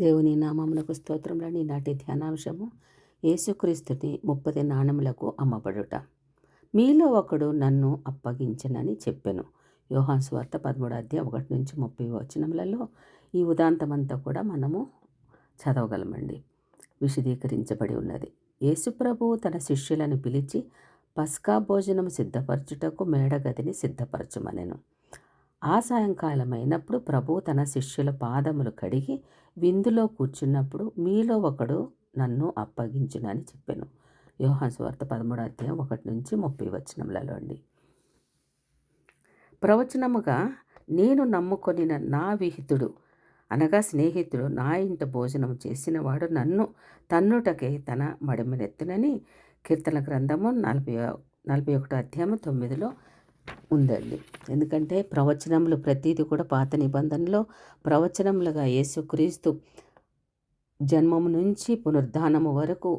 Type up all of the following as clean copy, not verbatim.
దేవుని నామమునకు స్తోత్రములని ఈనాటి ధ్యానాంశము యేసుక్రీస్తుని 30 నాణెములకు అమ్మబడుట. మీలో ఒకడు నన్ను అప్పగించనని చెప్పెను. యోహాను సువార్త 13:1-30 ఈ ఉదాంతమంతా కూడా మనము చదవగలమండి. విశదీకరించబడి ఉన్నది. యేసుప్రభువు తన శిష్యులను పిలిచి పస్కా భోజనం సిద్ధపరచుటకు మేడగదిని సిద్ధపరచమనెను. ఆ సాయంకాలమైనప్పుడు ప్రభువు తన శిష్యుల పాదములు కడిగి విందులో కూర్చున్నప్పుడు మీలో ఒకడు నన్ను అప్పగించునని చెప్పెను. యోహాను సువార్త 13:1-30 అండి. ప్రవచనముగా నేను నమ్ముకొనిన నా విహితుడు అనగా స్నేహితుడు నా ఇంట భోజనం చేసినవాడు నన్ను తన్నుటకే తన మడిమనెత్తునని కీర్తన గ్రంథము 41:9 ఉందండి. ఎందుకంటే ప్రవచనములు ప్రతీది కూడా పాత నిబంధనలో ప్రవచనములుగా యేసుక్రీస్తు జన్మము నుంచి పునరుద్ధానము వరకు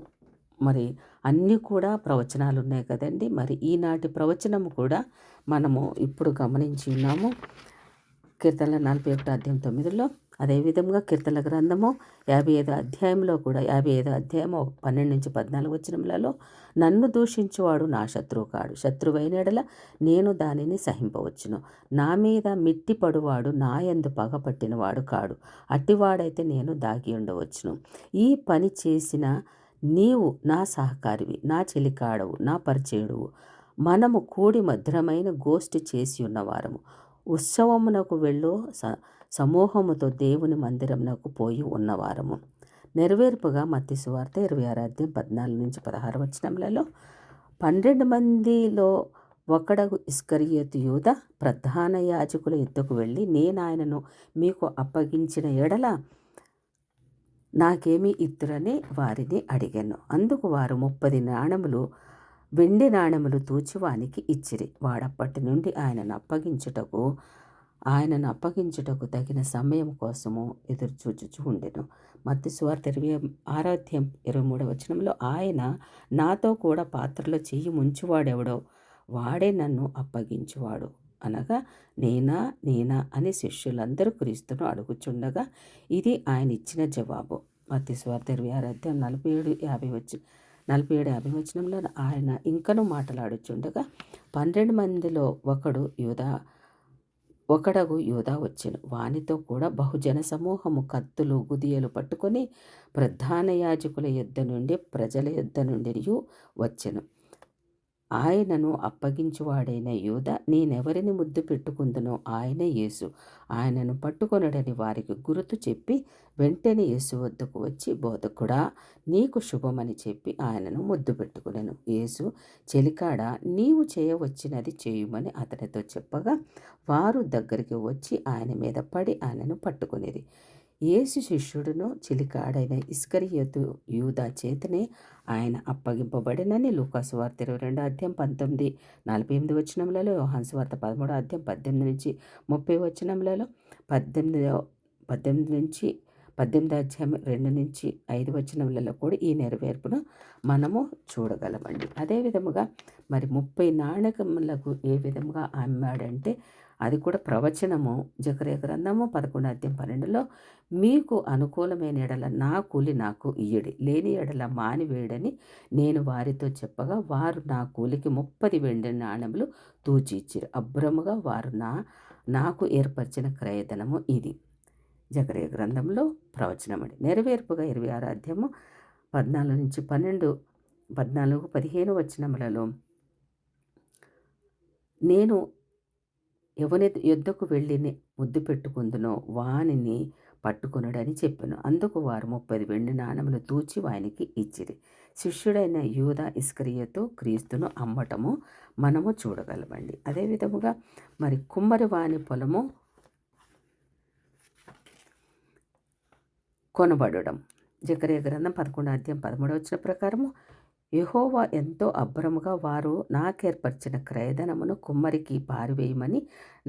మరి అన్నీ కూడా ప్రవచనాలు ఉన్నాయి కదండి. మరి ఈనాటి ప్రవచనము కూడా మనము ఇప్పుడు గమనించి ఉన్నాము. కీర్తనల 41:9 అదేవిధంగా కీర్తనల గ్రంథము 55 కూడా 55 12-14 నన్ను దూషించువాడు నా శత్రువు కాడు, శత్రువైన ఎడల నేను దానిని సహింపవచ్చును. నా మీద మిట్టిపడువాడు నా యందు పగపట్టినవాడు కాడు, అట్టివాడైతే నేను దాగి ఉండవచ్చును. ఈ పని చేసిన నీవు నా సహకారివి, నా చెలికాడవు, నా పరిచయుడువు. మనము కూడి మధురమైన గోష్ఠి చేసి ఉన్నవారము. ఉత్సవమునకు వెళ్ళు సమూహముతో దేవుని మందిరమునకు పోయి ఉన్నవారము. నెరవేర్పుగా మత్తయి సువార్త 26:14-16 12 మందిలో ఒకడగు ఇస్కరియోతు యూద ప్రధాన యాజకుల యుద్ధకు వెళ్ళి నేను ఆయనను మీకు అప్పగించిన ఎడల నాకేమీ ఇత్తురని వారిని అడిగాను. అందుకు వారు 30 నాణెములు వెండి నాణెములు తూచి వానికి ఇచ్చిరి. వాడప్పటి నుండి ఆయనను అప్పగించుటకు తగిన సమయం కోసము ఎదురు చూచుచూ ఉండెను. మత్తయి సువార్త 26:23 ఆయన నాతో కూడా పాత్రలో చెయ్యి ముంచువాడెవడో వాడే నన్ను అప్పగించువాడు అనగా నేనా అని శిష్యులందరూ క్రీస్తును అడుగుచుండగా ఇది ఆయన ఇచ్చిన జవాబు. మత్తయి సువార్త 26:47-50 ఆయన ఇంకనూ మాట్లాడుచుండగా 12 మందిలో ఒకడగు యూదా వచ్చెను. వానితో కూడా బహుజన సమూహము కత్తులు గుదియలు పట్టుకొని ప్రధాన యాజకుల యొద్ద నుండి ప్రజల యొద్ద నుండి వచ్చెను. ఆయనను అప్పగించువాడైన యూదా నేనెవరిని ముద్దు పెట్టుకుందునో ఆయనే యేసు, ఆయనను పట్టుకొనడని వారికి గుర్తు చెప్పి వెంటనే యేసు వద్దకు వచ్చి బోధకుడా నీకు శుభమని చెప్పి ఆయనను ముద్దు పెట్టుకునేను. యేసు చెలికాడా నీవు చేయవచ్చినది చేయుమని అతనితో చెప్పగా వారు దగ్గరికి వచ్చి ఆయన మీద పడి ఆయనను పట్టుకునేది. యేసు శిష్యుడును చెలికాడైన ఇస్కరియోతు యూదా చేతనే ఆయన అప్పగింపబడినని లూకా సువార్త 22:19-48 యోహాను సువార్త 13:18-30 18-2-5 కూడా ఈ నెరవేర్పును మనము చూడగలమండి. అదేవిధముగా మరి 30 నాణెములకు ఏ విధంగా అమ్మాడంటే అది కూడా ప్రవచనము. జకర్యా గ్రంథము 11:12 మీకు అనుకూలమైన ఎడల నా కూలి నాకు ఇయ్యడి, లేని ఎడల మానివేయడని నేను వారితో చెప్పగా వారు నా కూలికి 30 వెండి నాణెములు తూచి ఇచ్చిరి. అభ్రముగా వారు నాకు ఏర్పరిచిన క్రయధనము ఇది. జకర్యా గ్రంథంలో ప్రవచనమండి. నెరవేర్పుగా 26:14-15 నేను ఎవని యొద్దకు వెళ్ళి ముద్దు పెట్టుకుందునో వానిని పట్టుకొనుడని చెప్పాను. అందుకు వారు 30 వెండి నాణెములు తూచి వానికి ఇచ్చిరి. శిష్యుడైన యూదా ఇస్కరియోతు క్రీస్తును అమ్మటము మనము చూడగలమండి. అదేవిధముగా మరి కుమ్మరి వాని పొలము కొనబడడం. జకర్యా గ్రంథం 11:13 ప్రకారము యెహోవా ఎంతో అభ్రముగా వారు నాకేర్పరిచిన క్రయధనమును కుమ్మరికి పారివేయమని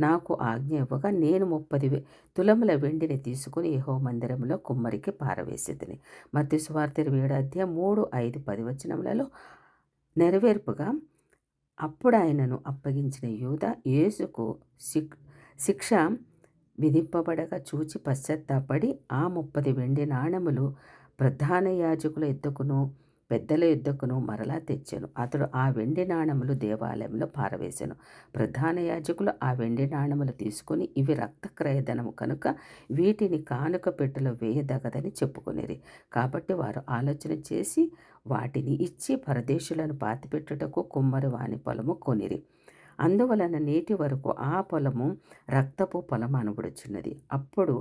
నాకు ఆజ్ఞ ఇవ్వగా నేను 30 తులముల వెండిని తీసుకుని యెహోవా మందిరంలో కుమ్మరికి పారవేసేదిని. మత్తయి సువార్త 27:3-5-10 నెరవేర్పుగా అప్పుడు ఆయనను అప్పగించిన యూదా యేసుకు శిక్ష విధింపబడగా చూచి పశ్చాత్తాపడి ఆ 30 వెండి నాణెములు ప్రధాన యాజకుల ఎద్దుకును పెద్దల యుద్ధకును మరలా తెచ్చాను. అతడు ఆ వెండి నాణెములు దేవాలయంలో పారవేశాను. ప్రధాన యాజకులు ఆ వెండి నాణెములు తీసుకుని, ఇవి రక్త క్రయధనము కనుక వీటిని కానుక పెట్టెలో వేయదగదని చెప్పుకొనిరి. కాబట్టి వారు ఆలోచన చేసి వాటిని ఇచ్చి పరదేశులను పాతిపెట్టుటకు కుమ్మరి వాని పొలము కొనిరి. అందువలన నేటి వరకు ఆ పొలము రక్తపు పొలం అనబడుచున్నది. అప్పుడు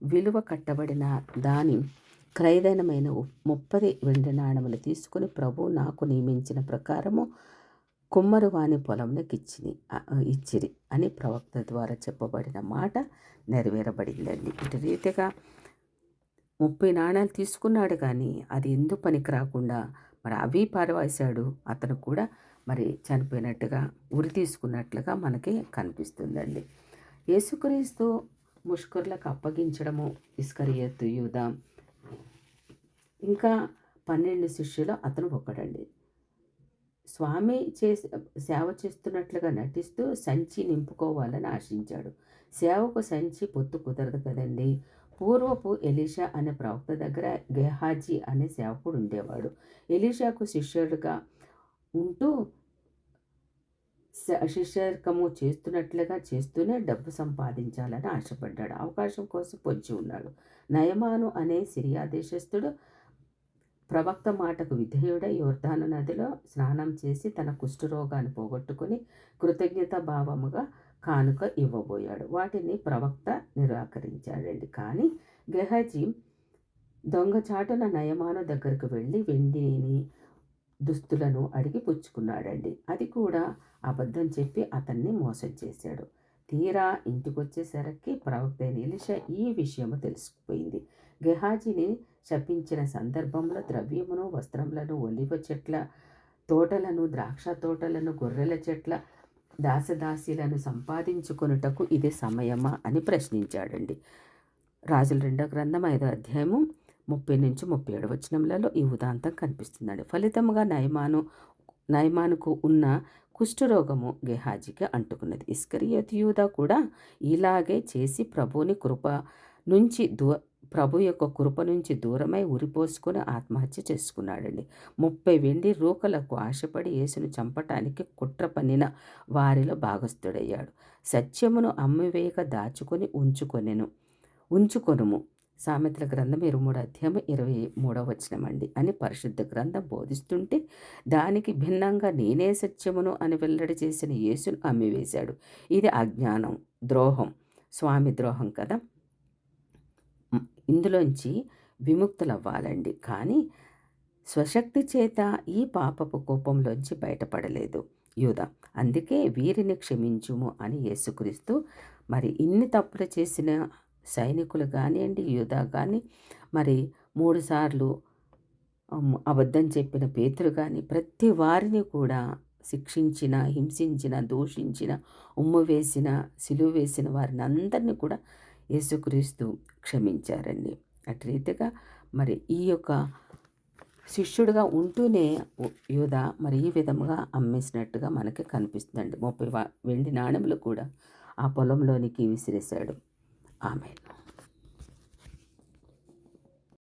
విలువ కట్టబడిన దాని క్రయధనమైన 30 వెండి నాణెములు తీసుకుని, ప్రభు నాకు నియమించిన ప్రకారము కుమ్మరి వాని పొలంలోకి ఇచ్చిరి అని ప్రవక్త ద్వారా చెప్పబడిన మాట నెరవేరబడిందండి. ఇటు రీతిగా 30 నాణాలు తీసుకున్నాడు, కానీ అది ఎందుకు పనికి రాకుండా మరి అవి పారవేశాడు. అతను కూడా మరి చనిపోయినట్టుగా ఉరి తీసుకున్నట్లుగా మనకి కనిపిస్తుందండి. యేసుక్రీస్తు ముష్కరులకు అప్పగించడము, ఇస్కరియోతు యూదా, ఇంకా 12 శిష్యులు అతను ఒకడండి. స్వామి సేవ చేస్తున్నట్లుగా నటిస్తూ సంచి నింపుకోవాలని ఆశించాడు. సేవకు సంచి పొత్తు కుదరదు కదండి. పూర్వపు ఎలీషా అనే ప్రవక్త దగ్గర గెహాజీ అనే సేవకుడు ఉండేవాడు. ఎలీషాకు శిష్యుడిగా ఉంటూ శిష్యర్కము చేస్తూనే డబ్బు సంపాదించాలని ఆశపడ్డాడు. అవకాశం కోసం పొంచి ఉన్నాడు. నయమాను అనే సిరియా దేశస్థుడు ప్రవక్త మాటకు విధేయుడై యోర్దాను నదిలో స్నానం చేసి తన కుష్ఠరోగాన్ని పోగొట్టుకుని కృతజ్ఞతాభావముగా కానుక ఇవ్వబోయాడు. వాటిని ప్రవక్త నిరాకరించాడండి. కానీ గెహాజీ దొంగచాటున నయమాను దగ్గరకు వెళ్ళి వెండిని దుస్తులను అడిగి పుచ్చుకున్నాడండి. అది కూడా అబద్ధం చెప్పి అతన్ని మోసం చేశాడు. తీరా ఇంటికొచ్చేసరికి ప్రవక్త అయిన ఎలీషా ఈ విషయము తెలిసిపోయింది. గెహాజీని శపించిన సందర్భంలో ద్రవ్యమును, వస్త్రములను, ఒలివ చెట్ల తోటలను, ద్రాక్ష తోటలను, గొర్రెల చెట్ల దాసదాసీలను సంపాదించుకొనుటకు ఇది సమయమా అని ప్రశ్నించాడండి. రాజుల 2వ గ్రంథం 5వ అధ్యాయము 30-37 వచనములలో ఈ ఉదాంతం కనిపిస్తుందండి. ఫలితముగా నయమానుకు ఉన్న కుష్ఠరోగము గెహాజీకి అంటుకున్నది. ఇస్కరియోతు యూదా కూడా ఇలాగే చేసి ప్రభు యొక్క కృప నుంచి దూరమై ఉరిపోసుకొని ఆత్మహత్య చేసుకున్నాడండి. 30 వెండి రూకలకు ఆశపడి యేసును చంపటానికి కుట్ర పన్నిన వారిలో భాగస్థుడయ్యాడు. సత్యమును అమ్మివేయక దాచుకొని ఉంచుకొనుము. సామెతల గ్రంథం 23వ అధ్యాయం 23వ వచనం అండి అని పరిశుద్ధ గ్రంథం బోధిస్తుంటే, దానికి భిన్నంగా నేనే సత్యమును అని వెల్లడి చేసిన యేసును అమ్మివేశాడు. ఇది అజ్ఞానం, ద్రోహం, స్వామి ద్రోహం కదా. ఇందులోంచి విముక్తులవ్వాలండి. కానీ స్వశక్తి చేత ఈ పాపపు కోపంలోంచి బయటపడలేదు యూదా. అందుకే వీరిని క్షమించుము అని యేసుక్రీస్తు మరి ఇన్ని తప్పులు చేసిన సైనికులు కానివ్వండి, యూదా కానీ, మరి 3 సార్లు అబద్ధం చెప్పిన పేతురు కానీ, ప్రతి వారిని కూడా శిక్షించిన, హింసించిన, దూషించిన, ఉమ్ము వేసిన, సిలువ వేసిన వారిని అందరినీ కూడా యేసుక్రీస్తు క్షమించారండి. అటు రీతిగా మరి ఈ యొక్క శిష్యుడిగా ఉంటూనే యూదా మరి ఈ విధముగా అమ్మేసినట్టుగా మనకి కనిపిస్తుందండి. 30 వెండి నాణెములు కూడా ఆ పొలంలోనికి విసిరేశాడు. ఆమేన్.